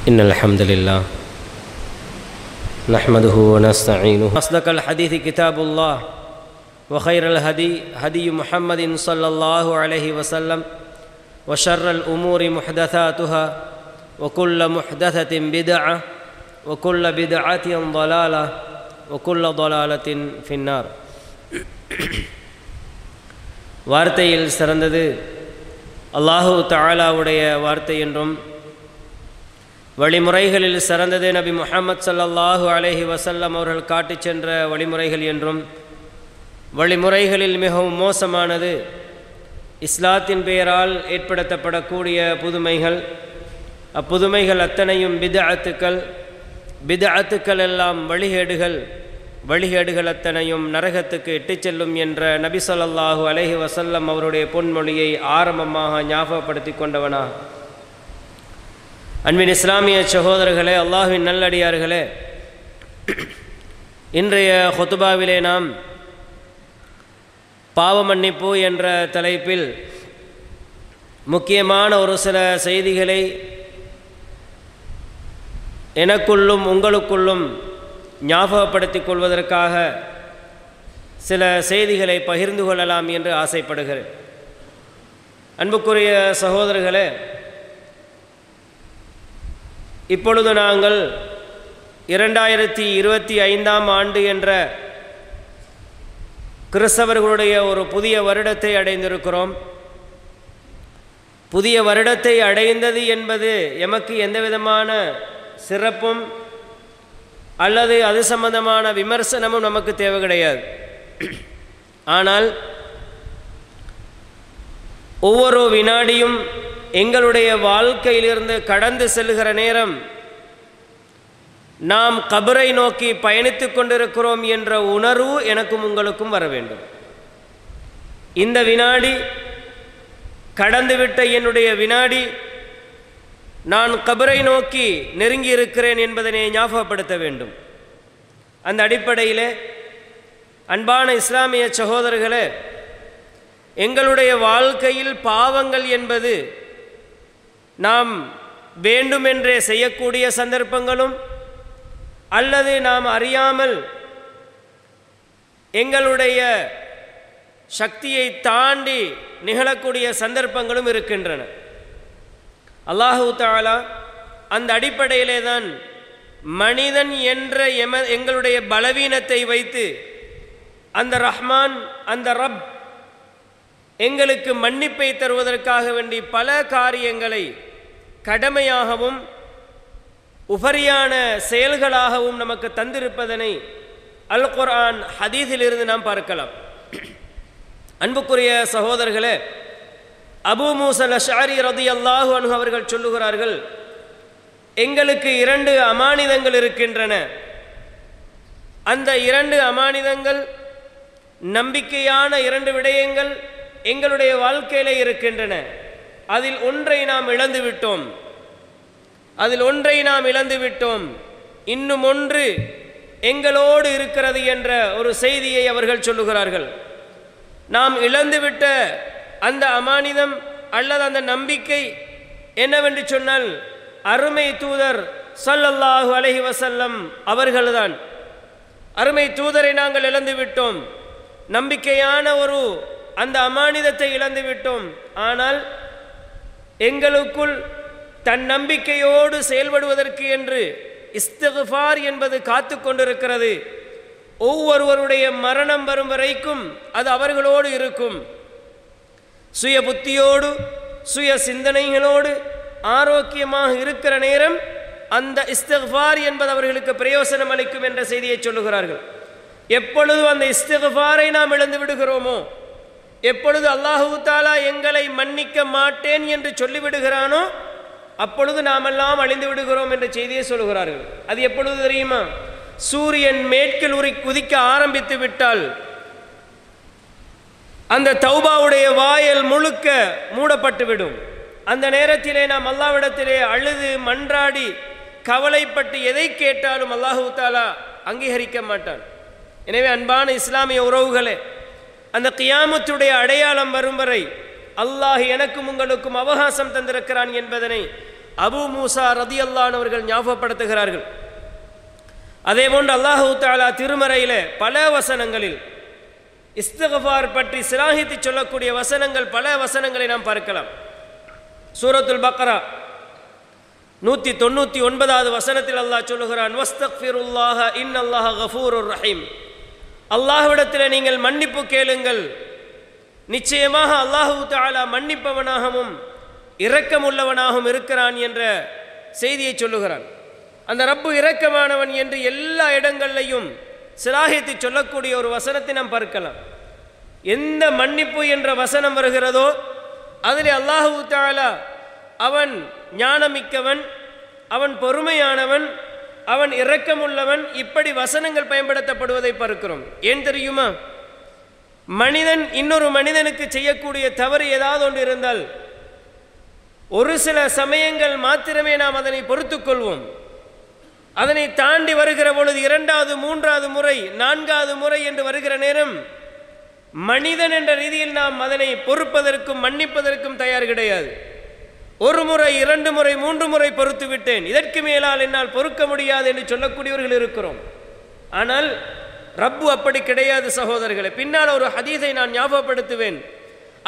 إن الحمد لله نحمده ونستعينه أصدق الحديث كتاب الله وخير الهدي هدي محمد صلى الله عليه وسلم وشر الأمور محدثاتها وكل محدثة بدعة وكل بدعة ضلالة وكل ضلالة في النار. வார்த்தையில் சிறந்தது அல்லாஹு தஆலாவுடைய வார்த்தை என்றும், வழிமுறைகளில் சிறந்தது நபி முஹம்மது ஸல்லல்லாஹு அலைஹி வஸல்லம் அவர்கள் காட்டிச் சென்ற வழிமுறைகள் என்றும், வழிமுறைகளில் மிகவும் மோசமானது இஸ்லாத்தின் பெயரால் ஏற்படுத்தப்படக்கூடிய புதுமைகள், அப்புதுமைகள் அத்தனையும் பித்அத்துக்கள் எல்லாம் வழிகேடுகள் அத்தனையும் நரகத்துக்கு இட்டுச் செல்லும் என்ற நபி ஸல்லல்லாஹு அலைஹி வஸல்லம் அவருடைய பொன்மொழியை ஆரம்பமாக ஞாபகப்படுத்தி கொண்டவனா. அன்பின் இஸ்லாமிய சகோதரர்களே, அல்லாஹ்வின் நல்லடியார்களே, இன்றைய ஹுத்பாவிலே நாம் பாவ மன்னிப்பு என்ற தலைப்பில் முக்கியமான ஒரு சில செய்திகளை எனக்குள்ளும் உங்களுக்குள்ளும் ஞாபகப்படுத்திக் கொள்வதற்காக சில செய்திகளை பகிர்ந்து கொள்ளலாம் என்று ஆசைப்படுகிறேன். அன்புக்குரிய சகோதரர்களே, இப்பொழுது நாங்கள் 2025ஆம் ஆண்டு என்ற கிறிஸ்தவர்களுடைய ஒரு புதிய வருடத்தை அடைந்திருக்கிறோம். புதிய வருடத்தை அடைந்தது என்பது எமக்கு எந்தவிதமான சிறப்பும் அல்லது அது சம்பந்தமான விமர்சனமும் நமக்கு தேவை கிடையாது. ஆனால் ஒவ்வொரு வினாடியும் எங்களுடைய வாழ்க்கையிலிருந்து கடந்து செல்கிற நேரம் நாம் கபரை நோக்கி பயணித்து கொண்டிருக்கிறோம் என்ற உணர்வு எனக்கும் உங்களுக்கும் வர வேண்டும். இந்த வினாடி கடந்துவிட்ட என்னுடைய வினாடி நான் கபரை நோக்கி நெருங்கி இருக்கிறேன் என்பதனை ஞாபகப்படுத்த வேண்டும். அந்த அடிப்படையிலே அன்பான இஸ்லாமிய சகோதரர்களே, எங்களுடைய வாழ்க்கையில் பாவங்கள் என்பது நாம் வேண்டுமென்றே செய்யக்கூடிய சந்தர்ப்பங்களும் அல்லது நாம் அறியாமல் எங்களுடைய சக்தியை தாண்டி நிகழக்கூடிய சந்தர்ப்பங்களும் இருக்கின்றன. அல்லாஹு தஆலா அந்த அடிப்படையிலே தான் மனிதன் என்ற எங்களுடைய பலவீனத்தை வைத்து அந்த ரஹ்மான், அந்த ரப் எங்களுக்கு மன்னிப்பை தருவதற்காக வேண்டி பல காரியங்களை கடமையாகவும் உபரியான செயல்களாகவும் நமக்கு தந்திருப்பதனை அல் குர்ஆன் ஹதீஸிலிருந்து நாம் பார்க்கலாம். அன்புக்குரிய சகோதரர்களே, அபூ மூஸா அல்-அஷ்அரி ரலியல்லாஹு அன்ஹு அவர்கள் சொல்லுகிறார்கள், எங்களுக்கு 2 அமானிதங்கள் இருக்கின்றன. அந்த 2 அமானிதங்கள் நம்பிக்கையான 2 விடயங்கள் எங்களுடைய வாழ்க்கையிலே இருக்கின்றன. அதில் ஒன்றை நாம் இழந்து விட்டோம், இன்னும் ஒன்று எங்களோடு இருக்கிறது என்ற ஒரு செய்தியை அவர்கள் சொல்லுகிறார்கள். நாம் இழந்துவிட்ட அந்த அமானிதம் அல்லது அந்த நம்பிக்கை என்னவென்று சொன்னால் அருமை தூதர் ஸல்லல்லாஹு அலைஹி வஸல்லம் அவர்கள்தான். அருமை தூதரை நாங்கள் இழந்து விட்டோம், நம்பிக்கையான ஒரு அந்த அமானிதத்தை இழந்து விட்டோம். ஆனால் எங்களுக்குள் தன் நம்பிக்கையோடு செயல்படுவதற்கு என்று இஸ்திக்ஃபார் என்பது காத்து கொண்டிருக்கிறது. ஒவ்வொருவருடைய மரணம் வரும் வரைக்கும் அது அவர்களோடு இருக்கும். சுய புத்தியோடு சுய சிந்தனைகளோடு ஆரோக்கியமாக இருக்கிற நேரம் அந்த இஸ்திக்ஃபார் என்பது அவர்களுக்கு பிரயோசனம் அளிக்கும் என்ற செய்தியை சொல்லுகிறார்கள். எப்பொழுது அந்த இஸ்திக்ஃபாரை நாம் இழந்து விடுகிறோமோ, எப்பொழுது அல்லாஹு தஆலா எங்களை மன்னிக்க மாட்டேன் என்று சொல்லிவிடுகிறானோ, அப்பொழுது நாமெல்லாம் அழிந்து விடுகிறோம் என்ற செய்தியை சொல்லுகிறார்கள். அது எப்பொழுது தெரியுமா? சூரியன் மேற்கில் உதிக்க ஆரம்பித்து விட்டால் அந்த தௌபாவுடைய வாயல் முழுக்க மூடப்பட்டுவிடும். அந்த நேரத்திலே நாம் அல்லாஹ்விடத்திலே அழுது மன்றாடி கவலைப்பட்டு எதை கேட்டாலும் அல்லாஹு தஆலா அங்கீகரிக்க மாட்டான். எனவே அன்பான இஸ்லாமிய உறவுகளே, அந்த கியாமத்துடைய அடையாளம் வரும் வரை அல்லாஹ் எனக்கும் உங்களுக்கும் அவகாசம் தந்திருக்கிறான் என்பதனை அபூ மூசா ரலியல்லாஹு அன்ஹு அவர்கள் ஞாபகப்படுத்துகிறார்கள். அதேபோன்று அல்லாஹு தஆலா திருமறையிலே பல வசனங்களில் இஸ்திக்ஃபார் பற்றி சிலாகித்து சொல்லக்கூடிய வசனங்கள், பல வசனங்களை நாம் பார்க்கலாம். சூரத்துல் பக்ரா 199வது வசனத்தில் அல்லாஹ் சொல்லுகிறான், வஸ்தக்ஃபிருல்லாஹ இன்னல்லாஹ கஃபூருர் ரஹீம். அல்லாஹ்விடத்தில் நீங்கள் மன்னிப்பு கேளுங்கள், நிச்சயமாக அல்லாஹு தஆலா மன்னிப்பவனாகவும் இரக்கமுள்ளவனாகவும் இருக்கிறான் என்ற செய்தியை சொல்லுகிறான். அந்த ரப்பு இரக்கமானவன் என்று எல்லா இடங்கள்லையும் சிலாகித்து சொல்லக்கூடிய ஒரு வசனத்தை நாம் பார்க்கலாம். எந்த மன்னிப்பு என்ற வசனம் வருகிறதோ அதில் அல்லாஹு தஆலா அவன் ஞானமிக்கவன், அவன் பொறுமையானவன், அவன் இரக்கமுள்ளவன், இப்படி வசனங்கள் பயன்படுத்தப்படுவதை பார்க்கிறோம். ஏன் தெரியுமா? மனிதன் இன்னொரு மனிதனுக்கு செய்யக்கூடிய தவறு ஏதாவது ஒன்று இருந்தால் ஒரு சில சமயங்கள் மாத்திரமே நாம் அதனை பொறுத்துக் கொள்வோம். அதனை தாண்டி வருகிற பொழுது 2வது 3வது முறை 4வது முறை என்று வருகிற நேரம் மனிதன் என்ற ரீதியில் நாம் அதனை பொறுப்பதற்கும் மன்னிப்பதற்கும் தயார் கிடையாது. 1 முறை 2 முறை 3 முறை பொறுத்து விட்டேன், இதற்கு மேலால் என்னால் பொறுக்க முடியாது என்று சொல்லக்கூடியவர்கள் இருக்கிறோம். ஆனால் ரப்பு அப்படி கிடையாது சகோதரர்களே. பின்னால் ஒரு ஹதீஸை நான் ஞாபகப்படுத்துவேன்.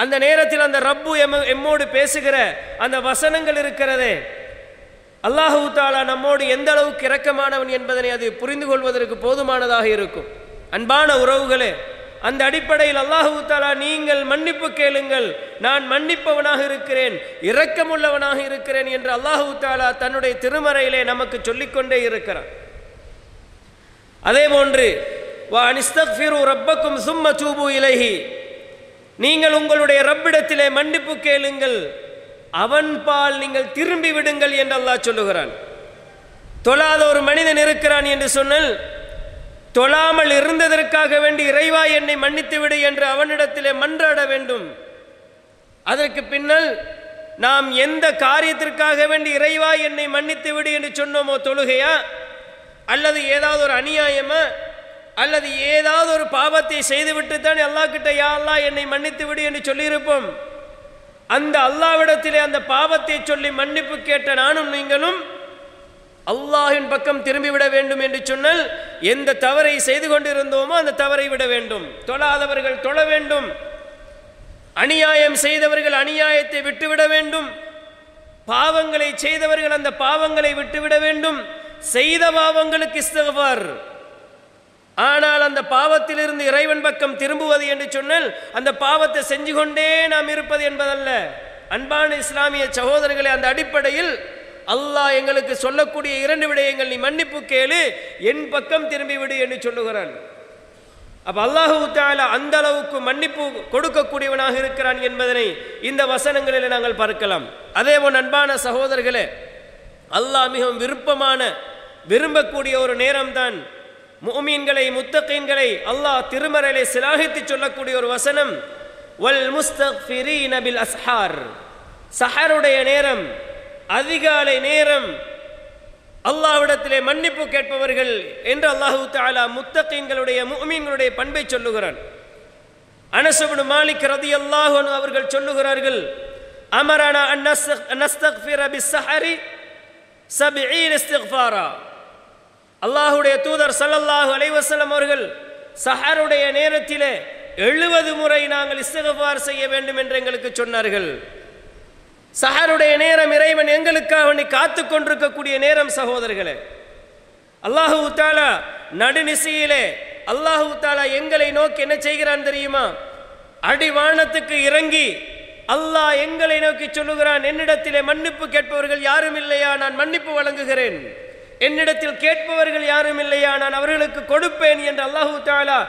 அந்த நேரத்தில் அந்த ரப்பு எம்மோடு பேசுகிற அந்த வசனங்கள் இருக்கிறதே, அல்லாஹு தஆலா நம்மோடு எந்த அளவுக்கு இரக்கமானவன் என்பதனை அது புரிந்து கொள்வதற்கு போதுமானதாக இருக்கும். அன்பான உறவுகளே, அந்த அடிப்படையில் அல்லாஹு தஆலா நீங்கள் மன்னிப்பு கேளுங்கள், நான் மன்னிப்பவனாக இருக்கிறேன், இரக்கமுள்ளவனாக இருக்கிறேன் என்று அல்லாஹு தஆலா தன்னுடைய திருமறையிலே நமக்கு சொல்லிக்கொண்டே இருக்கிறார். அதே போன்று வஅனிஸ்தக்ஃபிரு ரப்பக்கும் சும்ம தூபு இலைஹி, நீங்கள் உங்களுடைய ரப்பிடத்திலே மன்னிப்பு கேளுங்கள், அவன் பால் நீங்கள் திரும்பி விடுங்கள் என்று அல்லாஹ் சொல்லுகிறான். தொழாத ஒரு மனிதன் இருக்கிறான் என்று சொன்னால் தொழாமல் இருந்ததற்காக வேண்டி இறைவா என்னை மன்னித்து விடு என்று அவனிடத்திலே மன்றாட வேண்டும். அதற்கு பின்னால் நாம் எந்த காரியத்திற்காக வேண்டி இறைவா என்னை மன்னித்து விடு என்று சொன்னோமோ, தொழுகையா அல்லது ஏதாவது ஒரு அநியாயமா அல்லது ஏதாவது ஒரு பாவத்தை செய்துவிட்டு தான் அல்லாஹ் கிட்ட யா அல்லாஹ் என்னை மன்னித்து விடு என்று சொல்லியிருப்போம். அந்த அல்லாஹ்விடத்திலே அந்த பாவத்தை சொல்லி மன்னிப்பு கேட்ட நானும் நீங்களும் அல்லாஹ்வின் பக்கம் திரும்பிவிட வேண்டும் என்று சொன்னால் எந்த தவறை செய்து கொண்டிருந்தோமோ அந்த தவறை விட வேண்டும். தொழாதவர்கள் தொழ வேண்டும், அநியாயம் செய்தவர்கள் அநியாயத்தை விட்டுவிட வேண்டும், பாவங்களை செய்தவர்கள் அந்த பாவங்களை விட்டுவிட வேண்டும். செய்த பாவங்களுக்கு இஸ்திக்ஃபார், ஆனால் அந்த பாவத்திலிருந்து இறைவன் பக்கம் திரும்புவது என்று சொன்னால் அந்த பாவத்தை செஞ்சு கொண்டே நாம் இருப்பது என்பதல்ல. அன்பான இஸ்லாமிய சகோதரர்களே, அந்த அடிப்படையில் அல்லாஹ் எங்களுக்கு சொல்லக்கூடிய 2 விடயங்கள், நீ மன்னிப்பு கேளு, என் பக்கம் திரும்பி விடு என்று சொல்லுகிறான். அப்ப அல்லாஹு தஆலா அந்த அளவுக்கு மன்னிப்பு கொடுக்கக்கூடியவனாக இருக்கிறான் என்பதனை இந்த வசனங்களில் நாங்கள் பார்க்கலாம். அதேபோல் அன்பான சகோதரர்களே, அல்லாஹ் மிகவும் விரும்பக்கூடிய ஒரு நேரம்தான் முஃமின்களை முத்தகீன்களை அல்லாஹ் திருமறையிலே சிலாகித்து சொல்லக்கூடிய ஒரு வசனம், வல் முஸ்தக்ஃபிரீன பில் அஸ்ஹார். சஹருடைய நேரம், அதிகாலை நேரம் அல்லாஹ்விடத்திலே மன்னிப்பு கேட்பவர்கள் என்று அல்லாஹு தஆலா முத்தகீன்களுடைய முஃமின்களுடைய பண்பை சொல்லுகிறான். அனஸ் இப்னு மாலிக் ரலியல்லாஹு அன்ஹு அவர்கள் சொல்லுகிறார்கள், அமரனா அன் நஸ்தக்ஃபிர பிஸ் ஸஹரி 70 இஸ்திக்ஃபாரா. அல்லாஹ்வுடைய தூதர் ஸல்லல்லாஹு அலைஹி வஸல்லம் அவர்கள் சஹருடைய நேரத்திலே 70 முறை நாங்கள் இஸ்திக்ஃபார் செய்ய வேண்டும் என்று எங்களுக்கு சொன்னார்கள். சஹருடைய நேரம் இறைவன் எங்களுக்காக வேண்டி காத்து கொண்டிருக்கக்கூடிய நேரம் சகோதரர்களே. அல்லாஹு தஆலா நடுநிசையிலே அல்லாஹு தஆலா எங்களை நோக்கி என்ன செய்கிறான் தெரியுமா? அடிவானத்துக்கு இறங்கி அல்லாஹ் எங்களை நோக்கி சொல்லுகிறான், என்னிடத்திலே மன்னிப்பு கேட்பவர்கள் யாரும் இல்லையா, நான் மன்னிப்பு வழங்குகிறேன். என்னிடத்தில் கேட்பவர்கள் யாரும் இல்லையா, நான் அவர்களுக்கு கொடுப்பேன் என்று அல்லாஹு தஆலா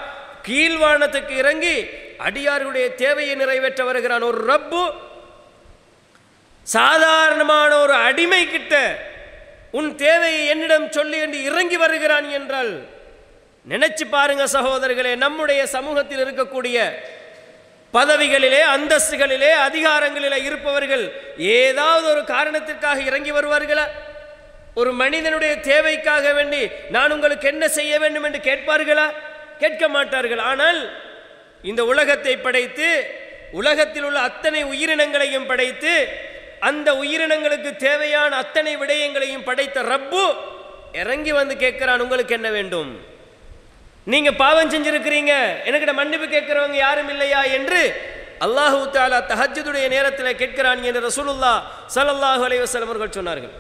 கீழ்வானத்துக்கு இறங்கி அடியார்களுடைய தேவையை நிறைவேற்ற வருகிறான். ஒரு ரப்பு சாதாரணமான ஒரு அடிமை கிட்ட உன் தேவையை என்னிடம் சொல்லி என்று இறங்கி வருகிறான் என்றால் நினைச்சு பாருங்க சகோதரர்களே. நம்முடைய சமூகத்தில் இருக்கக்கூடிய பதவிகளிலே, அந்தஸ்துகளிலே, அதிகாரங்களிலே இருப்பவர்கள் ஏதாவது ஒரு காரணத்திற்காக இறங்கி வருவார்களா? ஒரு மனிதனுடைய தேவைக்காக வேண்டி நான் உங்களுக்கு என்ன செய்ய வேண்டும் என்று கேட்பார்களா? கேட்க மாட்டார்கள். ஆனால் இந்த உலகத்தை படைத்து உலகத்தில் உள்ள அத்தனை உயிரினங்களையும் படைத்து அந்த உயிரினங்களுக்கு தேவையான அத்தனை விடயங்களையும் படைத்த ரப்பு இறங்கி வந்து கேட்கிறான், உங்களுக்கு என்ன வேண்டும்? நீங்க பாவம் செஞ்சிருக்கிறீங்க, எனக்கிட்ட மன்னிப்பு கேட்கிறவங்க யாரும் இல்லையா என்று அல்லாஹு தஆலா தஹஜ்ஜுடைய நேரத்தில் கேட்கிறான் என்று ரசூலுல்லாஹ் ஸல்லல்லாஹு அலைஹி வஸல்லம் அவர்கள் சொன்னார்கள்.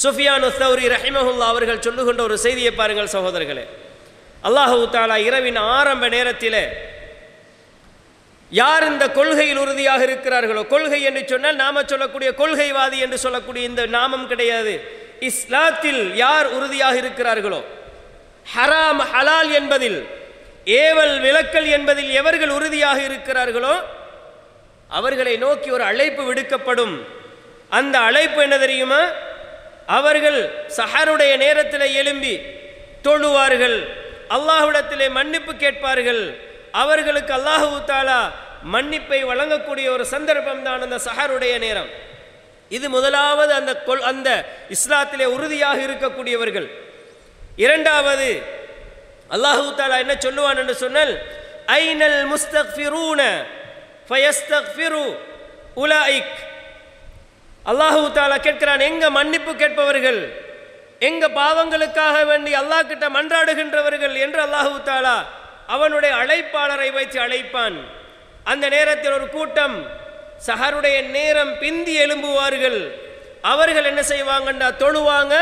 சுஃபியானு ஸௌரி ரஹிமஹுல்லாஹ் அவர்கள் சொல்லுகின்ற ஒரு செய்தியை பாருங்கள் சகோதரர்களே. அல்லாஹு தஆலா இரவின் ஆரம்ப நேரத்தில் யார் இந்த கொள்கையில் உறுதியாக இருக்கிறார்களோ, கொள்கை என்று சொன்னால் நாம சொல்லக்கூடிய கொள்கைவாதி என்று சொல்லக்கூடிய இந்த நாமம் கிடையாது, இஸ்லாத்தில் யார் உறுதியாக இருக்கிறார்களோ, ஹராம் ஹலால் என்பதில், ஏவல் விலக்கல் என்பதில் எவர்கள் உறுதியாக இருக்கிறார்களோ அவர்களை நோக்கி ஒரு அழைப்பு விடுக்கப்படும். அந்த அழைப்பு என்ன தெரியுமா? அவர்கள் சஹருடைய நேரத்தில் எழும்பி தொழுவார்கள், அல்லாஹ்விடத்திலே மன்னிப்பு கேட்பார்கள். அவர்களுக்கு அல்லாஹு தஆலா மன்னிப்பை வழங்கக்கூடிய ஒரு சந்தர்ப்பம் தான் அந்த சஹருடைய நேரம். இது முதலாவது அந்த இஸ்லாத்திலே உறுதியாக இருக்கக்கூடியவர்கள். இரண்டாவது அல்லாஹு தஆலா என்ன சொல்லுவான் என்று சொன்னால், ஐனல் முஸ்தக்ஃபிரூன ஃபயஸ்தக்ஃபிரு உலாயிக். அல்லாஹு தஆலா கேட்கிறான், எங்க மன்னிப்பு கேட்பவர்கள், எங்க பாவங்களுக்காக வேண்டி அல்லாஹ் கிட்ட மன்றாடுகின்றவர்கள் என்று அல்லாஹு தஆலா அவனுடைய அழைப்பாளரை வைத்து அழைப்பான். அந்த நேரத்தில் ஒரு கூட்டம் சஹருடைய நேரம் பிந்தி எழும்புவார்கள். அவர்கள் என்ன செய்வாங்கன்னா தொழுவாங்க,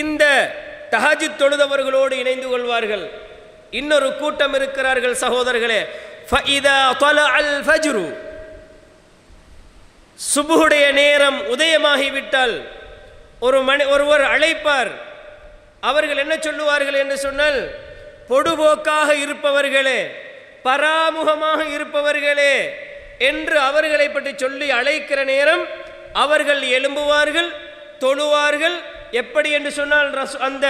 இந்த தஹஜ்ஜுத் தொழுதவர்களோடு இணைந்து கொள்வார்கள். இன்னொரு கூட்டம் இருக்கிறார்கள் சகோதரர்களே, ஃபஇதா தலஅல் ஃபஜ்ரு, சுபுஹுடைய நேரம் உதயமாகிவிட்டால் ஒருவர் அழைப்பார். அவர்கள் என்ன சொல்லுவார்கள் என்று சொன்னால், பொடுபோக்காக இருப்பவர்களே, பராமுகமாக இருப்பவர்களே என்று அவர்களை பற்றி சொல்லி அழைக்கிற நேரம் அவர்கள் எழும்புவார்கள், தொழுவார்கள். எப்படி என்று சொன்னால் அந்த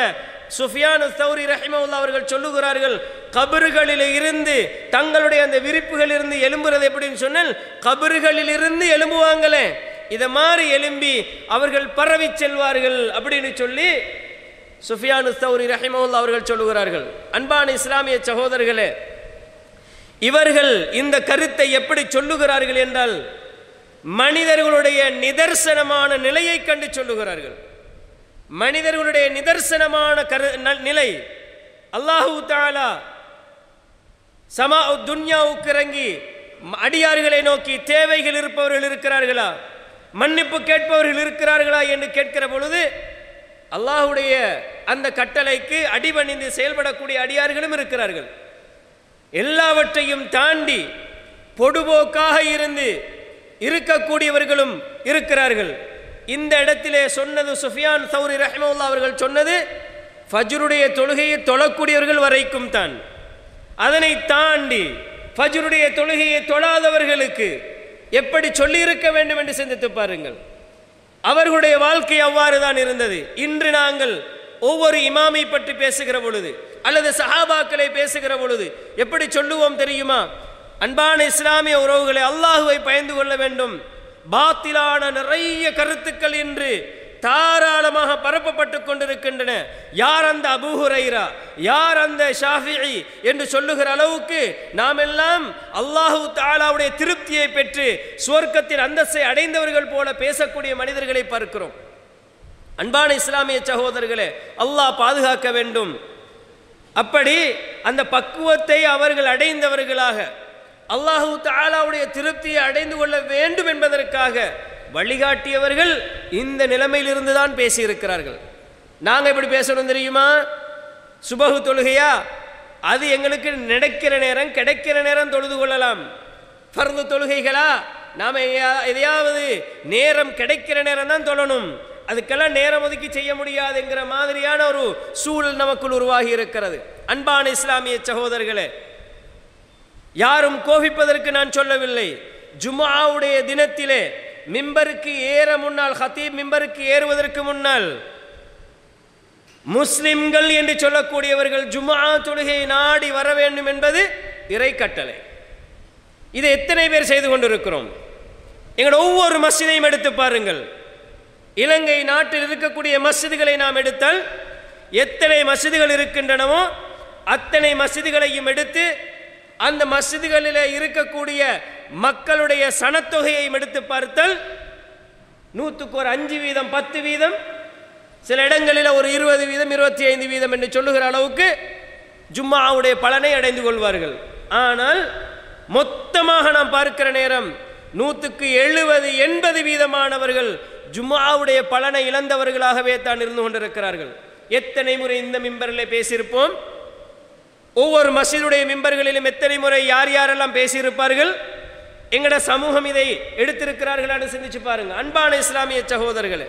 சுஃபியானு ஸௌரி ரஹிமஹுல்லாஹ் அவர்கள் சொல்லுகிறார்கள், கபறுகளில் இருந்து தங்களுடைய அந்த விரிப்புகளில் இருந்து எழும்புறது எப்படின்னு சொன்னால், கபறுகளில் இருந்து எழும்புவாங்களே, இதை மாதிரி எழும்பி அவர்கள் பரவி செல்வார்கள் அப்படின்னு சொல்லி சுஃபியானு ஸௌரி ரஹிமஹுல்லாஹ் அவர்கள் சொல்லுகிறார்கள். அன்பான இஸ்லாமிய சகோதரர்களே, இவர்கள் இந்த கருத்தை எப்படி சொல்லுகிறார்கள் என்றால், மனிதர்களுடைய நிதர்சனமான நிலையை கண்டு சொல்லுகிறார்கள். மனிதர்களுடைய நிதர்சனமான நிலை, அல்லாஹு தஆலா சமா துன்யாவுக்கு இறங்கி அடியார்களை நோக்கி தேவைகள் இருப்பவர்கள் இருக்கிறார்களா, மன்னிப்பு கேட்பவர்கள் இருக்கிறார்களா என்று கேட்கிற பொழுது அல்லாஹுடைய அந்த கட்டளைக்கு அடிபணிந்து செயல்படக்கூடிய அடியார்களும் இருக்கிறார்கள். எல்லாவற்றையும் தாண்டி பொடுபோக்காக இருந்து இருக்கக்கூடியவர்களும் இருக்கிறார்கள். இந்த இடத்திலே சொன்னது சுஃபியான் ஸௌரி ரஹிமஹுல்லாஹ் அவர்கள் சொன்னது ஃபஜ்ருடைய தொழுகையை தொழக்கூடியவர்கள் வரைக்கும் தான். அதனை தாண்டி ஃபஜ்ருடைய தொழுகையை தொழாதவர்களுக்கு எப்படி சொல்லி இருக்க வேண்டும் என்று சிந்தித்து பாருங்கள். அவர்களுடைய வாழ்க்கை அவ்வாறு தான் இருந்தது. இன்று நாங்கள் ஒவ்வொரு இமாமை பற்றி பேசுகிற பொழுது அல்லது சஹாபாக்களை பேசுகிற பொழுது எப்படி சொல்லுவோம் தெரியுமா? அன்பான இஸ்லாமிய உறவுகளை, அல்லாஹுவை பயந்து கொள்ள வேண்டும். பாத்திலான நிறைய கருத்துக்கள் இன்று தாராளமாக பரப்பப்பட்டு கொண்டிருக்கின்றன. யார் அந்த அபூ ஹுரைரா, யார் அந்த ஷாஃபிஈ என்று சொல்லுகிற அளவுக்கு நாம் எல்லாம் அல்லாஹு தஆலாவுடைய திருப்தியை பெற்று சுவர்க்கத்தின் அந்தஸ்தை அடைந்தவர்கள் போல பேசக்கூடிய மனிதர்களை பார்க்கிறோம். அன்பான இஸ்லாமிய சகோதரர்களே, அல்லாஹ் பாதுகாக்க வேண்டும். அப்படி அந்த பக்குவத்தை அவர்கள் அடைந்தவர்களாக, அல்லாஹு தஆலாவுடைய திருப்தியை அடைந்து கொள்ள வேண்டும் என்பதற்காக வழிகாட்டியவர்கள் இந்த நிலைமையிலிருந்து தான் பேசியிருக்கிறார்கள். நாங்கள் எப்படி பேசணும் தெரியுமா? சுபஹு தொழுகையா, அது எங்களுக்கு நடக்கிற நேரம் கிடைக்கிற நேரம் தொழுது கொள்ளலாம். ஃபர்து தொழுகைகளா, நாம் எதையாவது நேரம் கிடைக்கிற நேரம் தான் தொழணும், அதுக்கெல்லாம் நேரம் ஒதுக்கி செய்ய முடியாதுங்கிற மாதிரியான ஒரு சூழல் நமக்குள் உருவாகி இருக்கிறது. அன்பான இஸ்லாமிய சகோதரர்களே, யாரும் கோபிப்பதற்கு நான் சொல்லவில்லை. ஜும்ஆவுடைய தினத்திலே மிம்பருக்கு ஏற முன்னால், ஹத்தீப் மிம்பருக்கு ஏறுவதற்கு முன்னால் முஸ்லிம்கள் என்று சொல்லக்கூடியவர்கள் ஜும்ஆ தொழுகையை நாடி வர வேண்டும் என்பது இறை கட்டளை. இதை எத்தனை பேர் செய்து கொண்டிருக்கிறோம்? எங்கள் ஒவ்வொரு மஸ்ஜிதையும் எடுத்து பாருங்கள். இலங்கை நாட்டில் இருக்கக்கூடிய மஸ்ஜிதுகளை நாம் எடுத்தால் எத்தனை மஸ்ஜிதுகள் இருக்கின்றனவோ அத்தனை மஸ்ஜிதுகளையும் எடுத்து அந்த மஸ்ஜிதுகளிலே இருக்கக்கூடிய மக்களுடைய சனத்தொகையை எடுத்து பார்த்தல் 100க்கு ஒரு 5 வீதம் 10 வீதம், சில இடங்களில் ஒரு 20 வீதம் 25 வீதம் என்று சொல்லுகிற அளவுக்கு ஜும்மாவுடைய பலனை அடைந்து கொள்வார்கள். ஆனால் மொத்தமாக நாம் பார்க்கிற நேரம் 100க்கு 70-80 வீதமானவர்கள் ஜும்மாவுடைய பலனை இழந்தவர்களாகவே தான் இருந்து கொண்டிருக்கிறார்கள். எத்தனை முறை இந்த மிம்பரில் பேசியிருப்போம், ஒவ்வொரு மஸ்ஜிதுடைய மிம்பர்களிலும் எத்தனை முறை யார் யாரெல்லாம் பேசியிருப்பார்கள், எங்கட சமூகம் இதை எடுத்திருக்கிறார்களான்னு சிந்திச்சு பாருங்க அன்பான இஸ்லாமிய சகோதரர்களே.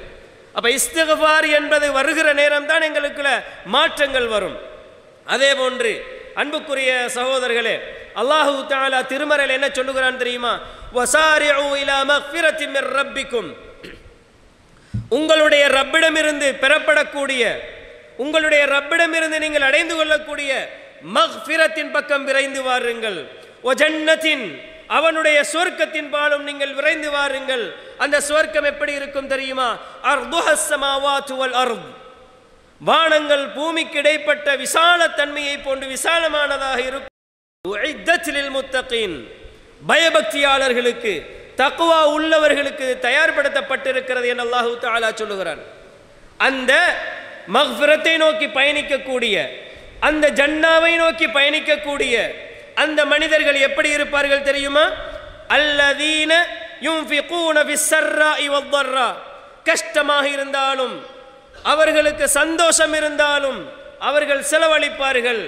அப்ப இஸ்திக்ஃபார் என்பது வருகிற நேரம் தான் எங்களுக்குள்ள மாற்றங்கள் வரும். அதே போன்று அன்புக்குரிய சகோதரர்களே, அல்லாஹு தஆலா திருமறையில் என்ன சொல்லுகிறான் தெரியுமா? வசாரிஉ இலா மக்ஃபிரத்தின் மிர் ரப்பிக்கும், உங்களுடைய ரப்பிடமிருந்து பெறப்படக்கூடிய, உங்களுடைய ரப்பிடமிருந்து நீங்கள் அடைந்து கொள்ளக்கூடிய மக்ஃபிரத்தின் பக்கம் விரைந்து வாருங்கள். வ ஜன்னத்தின், அவனுடைய சுவர்க்கத்தின் பாலும் நீங்கள் விரைந்து வாருங்கள். அந்த சுவர்க்கம் எப்படி இருக்கும் தெரியுமா? அர்துஹஸ் ஸமாவாத்து வல் அர்த், வானங்கள் பூமிக்கு இடைப்பட்ட விசால தன்மையை போன்று விசாலமானதாக இருக்கும். உஇத்தத் லில் முத்தகீன், பயபக்தியாளர்களுக்கு தக்வா உள்ளவர்களுக்கு தயார்படுத்தப்பட்டிருக்கிறது என்று அல்லாஹு தஆலா சொல்லுகிறான். அந்த மக்ஃபிரத்தை நோக்கி பயணிக்கக்கூடிய, அந்த ஜன்னாவை நோக்கி பயணிக்கக்கூடிய அந்த மனிதர்கள் எப்படி இருப்பார்கள் தெரியுமா? அல்லதீன யுன்ஃபிகூன ஃபிஸ்ஸர்ராஇ வத்தர்ரா, கஷ்டமாக இருந்தாலும் அவர்களுக்கு சந்தோஷம் இருந்தாலும் அவர்கள் செலவழிப்பார்கள்.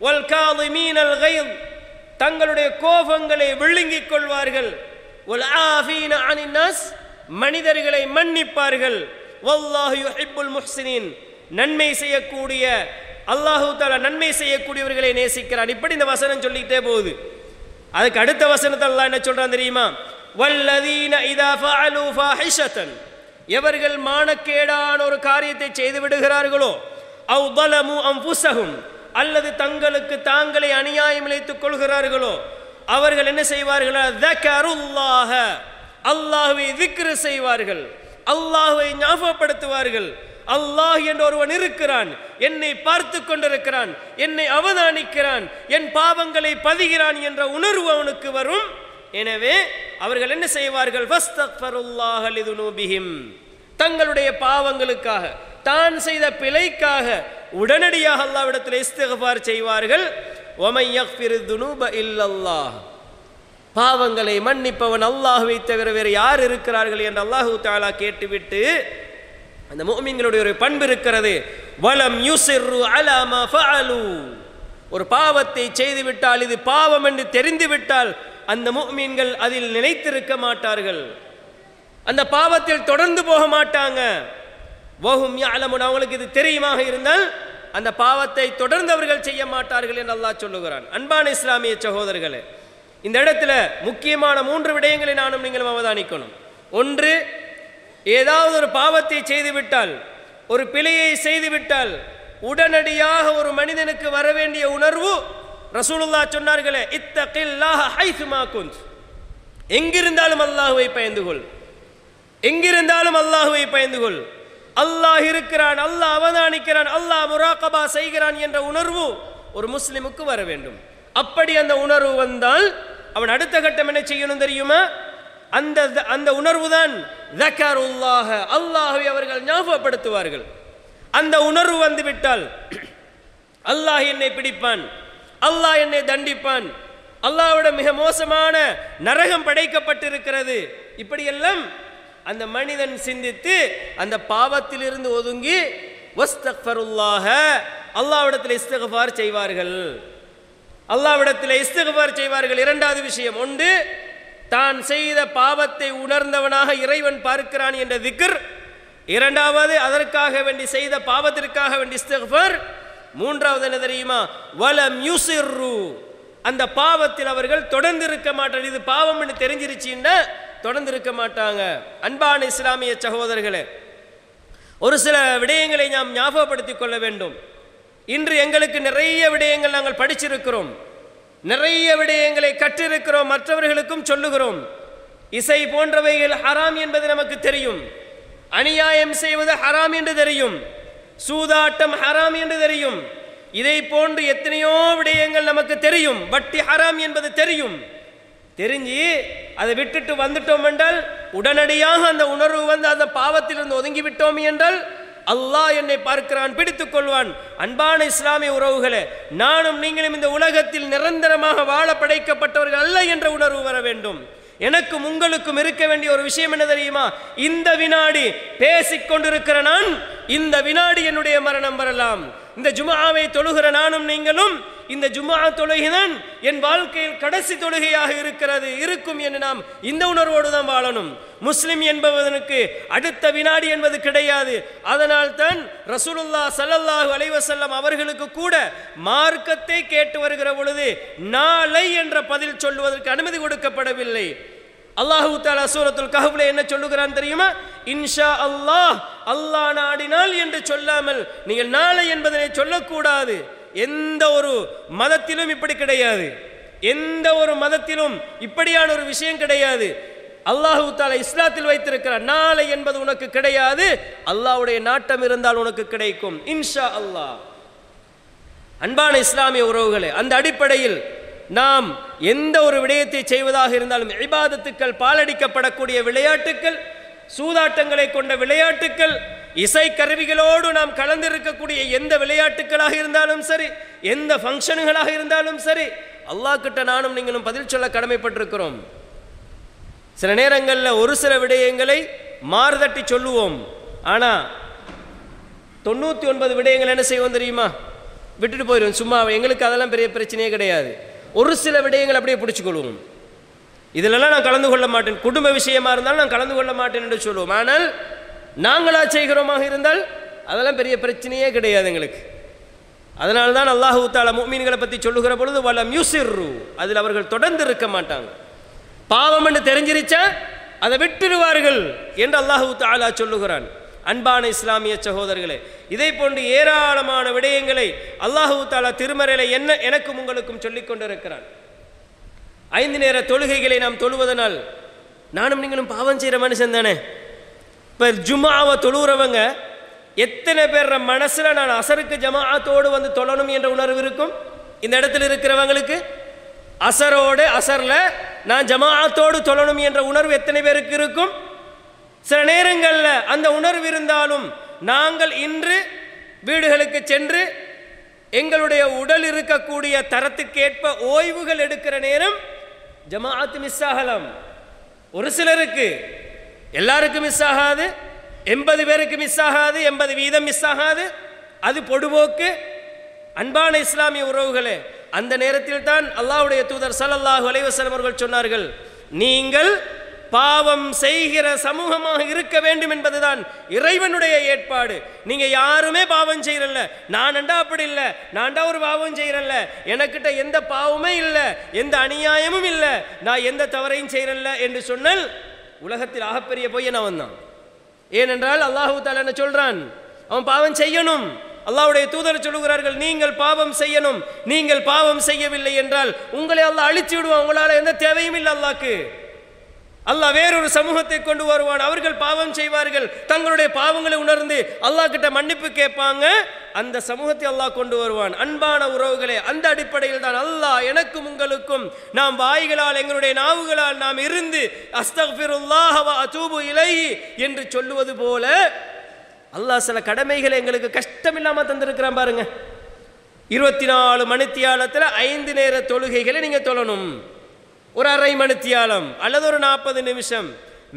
வல் காதிமீனல் கைத், தங்களுடைய கோபங்களை விழுங்கிக் கொள்வார்கள். வல் ஆஃபீன அனின் நாஸ், மனிதர்களை மன்னிப்பார்கள். வல்லாஹு யுஹிப்புல் முஹ்சினீன், நன்மை செய்யக்கூடிய அல்லாஹு தஆலா நன்மை செய்யக்கூடியவர்களை நேசிக்கிறான். இப்படி இந்த வசனம் சொல்லிட்டே போகுது. அதுக்கு அடுத்த வசனத்தை அல்லாஹ் என்ன சொல்றான் தெரியுமா? வல்லதீன இதா ஃபஅலு ஃபாஹிஷத்தன், எவர்கள் மானக்கேடான ஒரு காரியத்தை செய்து விடுகிறார்களோ, அவ் ظلموا அன்ஃபுஸஹும், அல்லது தங்களுக்கு தாங்களே அநியாயம் இழைத்துக் கொள்கிறார்களோ, அவர்கள் என்ன செய்வார்கள்? ذكرுல்லாஹ, அல்லாஹ்வை திக்ர் செய்வார்கள், அல்லாஹ்வை ஞாபகப்படுத்துவார்கள். அல்லாஹ் என்ற ஒருவன் இருக்கிறான், என்னை பார்த்து கொண்டிருக்கிறான், என்னை அவதானிக்கிறான், என் பாவங்களை பதிகிறான் என்ற உணர்வு அவனுக்கு வரும். எனவே அவர்கள் என்ன செய்வார்கள்? ஃபஸ்தக்ஃபருல்லாஹ லிதுனூபிஹிம், தங்களுடைய பாவங்களுக்காக, தான் செய்த பிழைக்காக உடனடியாக அல்லாஹ்விடத்தில் இஸ்திக்ஃபார் செய்வார்கள். வமன் யக்ஃபிருத் துனூப இல்லல்லாஹ், பாவங்களை மன்னிப்பவன் அல்லாஹ்வை தவிர வேறு யார் இருக்கிறார்கள் என்று அல்லாஹு தஆலா கேட்டுவிட்டு, அந்த முஃமின்களுடைய ஒரு பண்பு இருக்கிறது, வலம் யுஸிர்ரு அலா மா ஃபஅலு, ஒரு பாவத்தை செய்துவிட்டால், இது பாவம் என்று தெரிந்துவிட்டால் அந்த முஃமின்கள் அதில் நிலைத்திருக்க மாட்டார்கள், அந்த பாவத்தில் தொடர்ந்து போக மாட்டாங்க. வஹும் யஅலமுன், அவங்களுக்கு இது தெரியுமாக இருந்தால் அந்த பாவத்தை தொடர்ந்து அவர்கள் செய்ய மாட்டார்கள் என்று அல்லாஹ் சொல்லுகிறான். அன்பான இஸ்லாமிய சகோதரர்களே, இந்த இடத்துல முக்கியமான 3 விடயங்களை நானும் நீங்களும் அவதானிக்கணும். ஒன்று, ஏதாவது ஒரு பாவத்தை செய்துவிட்டால், ஒரு பிழையை செய்துவிட்டால் உடனடியாக ஒரு மனிதனுக்கு வர வேண்டிய உணர்வு, ரசூலுல்லாஹ் சொன்னார்களே, இத்தகில்லாஹ ஹைசுமா குன்த், எங்கிருந்தாலும் அல்லாஹ்வை பயந்து கொள், எங்கிருந்தாலும் அல்லாஹ்வை பயந்து கொள், அல்லாஹ் இருக்கிறான், அல்லாஹ் அவதானிக்கிறான், அல்லாஹ் முராகபா செய்கிறான் என்ற உணர்வு ஒரு முஸ்லிமுக்கு வர வேண்டும். அப்படி அந்த உணர்வு வந்தால் அவன் அடுத்த கட்டம் என்ன செய்யணும் தெரியுமா? அந்த உணர்வு தான் ذكرுல்லாஹ, அல்லாஹ்வை அவர்கள் ஞாபகப்படுத்துவார்கள். அந்த உணர்வு வந்துவிட்டால் அல்லாஹ் என்னை பிடிப்பான், அல்லாஹ் என்னை தண்டிப்பான், அல்லாஹ்வோட மிக மோசமான நரகம் படைக்கப்பட்டிருக்கிறது, இப்படியெல்லாம் அந்த மனிதன் சிந்தித்து அந்த பாவத்திலிருந்து ஒதுங்கி வஸ்தக்ஃபருல்லாஹ, அல்லாஹ்விடத்தில் இஸ்திக்ஃபார் செய்வார்கள், அல்லாஹ்விடத்தில் இஸ்திக்ஃபார் செய்வார்கள். இரண்டாவது விஷயம், ஒன்று, தான் செய்த பாவத்தை உணர்ந்தவனாக இறைவன் பார்க்கிறான் என்ற திக்ர். இரண்டாவது, அதற்காக வேண்டி செய்த பாவத்திற்காக வேண்டி இஸ்திக்ஃபார். மூன்றாவது என்ன தெரியுமா? வலம் யுஸிர்ரு, அந்த பாவத்தில் அவர்கள் தொடர்ந்து இருக்க மாட்டார்கள். இது பாவம் என்று தெரிஞ்சிருச்சுன்னா தொடர்ந்து இருக்க மாட்டாங்க. அன்பான இஸ்லாமிய சகோதரர்களே, ஒரு சில விடயங்களை நாம் ஞாபகப்படுத்திக் கொள்ள வேண்டும். இன்று எங்களுக்கு நிறைய விடயங்கள் நாங்கள் படிச்சிருக்கிறோம், நிறைய விடயங்களை கற்றிருக்கிறோம், மற்றவர்களுக்கும் சொல்லுகிறோம். இசை போன்றவைகள் ஹராம் என்பது நமக்கு தெரியும், அநியாயம் செய்வது ஹராம் என்று தெரியும், சூதாட்டம் ஹராம் என்று தெரியும். இதை போன்று எத்தனையோ விடயங்கள் நமக்கு தெரியும். வட்டி ஹராம் என்பது தெரியும். தெரிஞ்சு அதை விட்டுட்டு வந்துட்டோம் என்றால், உடனடியாக அந்த உணர்வு வந்து அந்த பாவத்திலிருந்து ஒதுங்கி விட்டோம் என்றால் அல்லாஹ் என்னை பார்க்கிறான், பிடித்துக் கொள்வான். அன்பான இஸ்லாமிய உறவுகளே, நானும் நீங்களும் இந்த உலகத்தில் நிரந்தரமாக வாழ படைக்கப்பட்டவர்கள் அல்ல என்ற உணர்வு வர வேண்டும். எனக்கும் உங்களுக்கும் இருக்க வேண்டிய ஒரு விஷயம் என்ன தெரியுமா? இந்த வினாடி பேசிக்கொண்டிருக்கிற நான், இந்த வினாடி என்னுடைய மரணம் வரலாம். இந்த ஜும்ஆவை தொழுகிற நானும் நீங்களும், இந்த ஜும்ஆ தொழுகைதான் என் வாழ்க்கையில் கடைசி தொழுகையாக இருக்கும் என்று நாம் இந்த உணர்வோடு தான் வாழணும். முஸ்லிம் என்பவனுக்கு அடுத்த வினாடி என்பது கிடையாது. அதனால் தான் ரசூலுல்லாஹ் ஸல்லல்லாஹு அலைஹி வஸல்லம் அவர்களுக்கு கூட மார்க்கத்தை கேட்டு வருகிற பொழுது நாளை என்ற பதில் சொல்வதற்கு அனுமதி கொடுக்கப்படவில்லை. அல்லாஹு தஆலா சூரத்துல் கஹ்ஃப்ல என்ன சொல்லுகிறான் தெரியுமா? இன்ஷா அல்லாஹ், அல்லாஹ் நாடினால் என்று சொல்லாமல் நீங்கள் நாளை என்பதனை சொல்லக்கூடாது. எந்த ஒரு மதத்திலும் இப்படி கிடையாது. எந்த ஒரு மதத்திலும் இப்படியான ஒரு விஷயம் கிடையாது. அல்லாஹு தஆலா இஸ்லாத்தில் வைத்திருக்கிறார், நாளை என்பது உனக்கு கிடையாது, அல்லாஹ்வுடைய நாட்டம் இருந்தால் உனக்கு கிடைக்கும், இன்ஷா அல்லாஹ். அன்பான இஸ்லாமிய உறவுகளே, அந்த அடிப்படையில் நாம் எந்த ஒரு விடயத்தை செய்வதாக இருந்தாலும், இபாதத்துக்கள், பாலடிக்கப்படக்கூடிய விளையாட்டுக்கள், சூதாட்டங்களை கொண்ட விளையாட்டுக்கள், இசை கருவிகளோடு நாம் கலந்திருக்கக்கூடிய எந்த விளையாட்டுக்களாக இருந்தாலும் சரி, எந்த ஃபங்க்ஷன்களாக இருந்தாலும் சரி, அல்லாஹ் கிட்ட நானும் நீங்களும் பதில் சொல்ல கடமைப்பட்டிருக்கிறோம். சில நேரங்களில் ஒரு சில விடயங்களை மாறுதட்டி சொல்லுவோம். ஆனால் 99 விடயங்கள் என்ன செய்வோம் தெரியுமா? விட்டுட்டு போயிடுவோம். சும்மா எங்களுக்கு அதெல்லாம் பெரிய பிரச்சனையே கிடையாது. ஒரு சில விடயங்கள் அப்படியே பிடிச்சிக்கொள்வோம். இதிலெல்லாம் நான் கலந்து கொள்ள மாட்டேன், குடும்ப விஷயமா இருந்தாலும் நான் கலந்து கொள்ள மாட்டேன் என்று சொல்லுவோம். ஆனால் நாங்களா செய்கிறோமாக இருந்தால் அதெல்லாம் பெரிய பிரச்சனையே கிடையாது எங்களுக்கு. அதனால தான் அல்லாஹு தஆலா முஃமின்களை பற்றி சொல்லுகிற பொழுது வலம் யுஸிர்ரு, அதில் அவர்கள் தொடர்ந்து இருக்க மாட்டாங்க. பாவம் என்று தெரிஞ்சிருச்சா அதை விட்டுடுவார்கள் என்று அல்லாஹு தஆலா சொல்லுகிறான். அன்பான இஸ்லாமிய சகோதரர்களே, இதை போன்று ஏராளமான விடயங்களை அல்லாஹு தஆலா திருமறையில எனக்கும் உங்களுக்கும் சொல்லிக் கொண்டிருக்கிறான். 5 நேர தொழுகைகளை நாம் தொழுவதனால் நானும் நீங்களும் பாவம் செய்கிற மனுஷன் தானே. இப்போ ஜும்ஆவை தொழுகிறவங்க எத்தனை பேர் மனசில் நான் அசருக்கு ஜமாஅத்தோடு வந்து தொழணும் என்ற உணர்வு இருக்கும்? இந்த இடத்துல இருக்கிறவங்களுக்கு அசரில் நான் ஜமாஅத்தோடு தொழணும் என்ற உணர்வு எத்தனை பேருக்கு இருக்கும்? சில நேரங்களில் அந்த உணர்வு இருந்தாலும் நாங்கள் இன்று வீடுகளுக்கு சென்று எங்களுடைய உடல் இருக்கக்கூடிய தரத்துக்கேற்ப ஓய்வுகள் எடுக்கிற நேரம் ஜமாஅத் மிஸ் ஆகலாம். ஒரு சிலருக்கு, எல்லாருக்கும் மிஸ் ஆகாது. 80 பேருக்கு மிஸ் ஆகாது, 80% மிஸ் ஆகாது. அது பொடுபோக்கு. அன்பான இஸ்லாமிய உறவுகளே, அந்த நேரத்தில் தான் அல்லாஹ்வுடைய தூதர் ஸல்லல்லாஹு அலைஹி வஸல்லம் அவர்கள் சொன்னார்கள், நீங்கள் பாவம் செய்கிற சமூகமாக இருக்க வேண்டும் என்பதுதான் இறைவனுடைய ஏற்பாடு. நீங்க யாருமே பாவம் செய்யறல்ல, நான்டா அப்படி இல்லை, நான்டா ஒரு பாவம் செய்யறல்ல, எனக்கிட்ட எந்த பாவமே இல்லை, எந்த அநியாயமும் இல்லை, நான் எந்த தவறையும் செய்யறல்ல என்று சொன்னால் உலகத்தில் ஆகப்பெரிய பொய்யன் அவன் தான். ஏனென்றால் அல்லாஹு தஆலா என்ன சொல்றான்? அவன் பாவம் செய்யணும். அல்லாஹ்வுடைய தூதர் சொல்லுகிறார்கள், நீங்கள் பாவம் செய்யணும். நீங்கள் பாவம் செய்யவில்லை என்றால் உங்களை அல்லாஹ் அழிச்சு விடுவான். உங்களால் எந்த தேவையும் இல்லை அல்லாஹ்க்கு. அல்லாஹ் வேறொரு சமூகத்தை கொண்டு வருவான். அவர்கள் பாவம் செய்வார்கள், தங்களுடைய பாவங்களை உணர்ந்து அல்லாஹ் கிட்ட மன்னிப்பு கேட்பாங்க. அந்த சமூகத்தை அல்லாஹ் கொண்டு வருவான். அன்பான உறவுகளே, அந்த அடிப்படையில் தான் அல்லாஹ் எனக்கும் உங்களுக்கும் நாம் வாய்களால், எங்களுடைய நாவுகளால் நாம் இருந்து அஸ்தக்ஃபிருல்லாஹ் வ அதூபு இலைஹி என்று சொல்லுவது போல அல்லாஹ் சில கடமைகளை எங்களுக்கு கஷ்டம் இல்லாமல் தந்திருக்கிறான். பாருங்க, 24 மணித்தியாலத்தில் 5 நேர தொழுகைகளை நீங்க தொழணும். ஒரு அரை மணித்தியாலம் அல்லது ஒரு 40 நிமிஷம்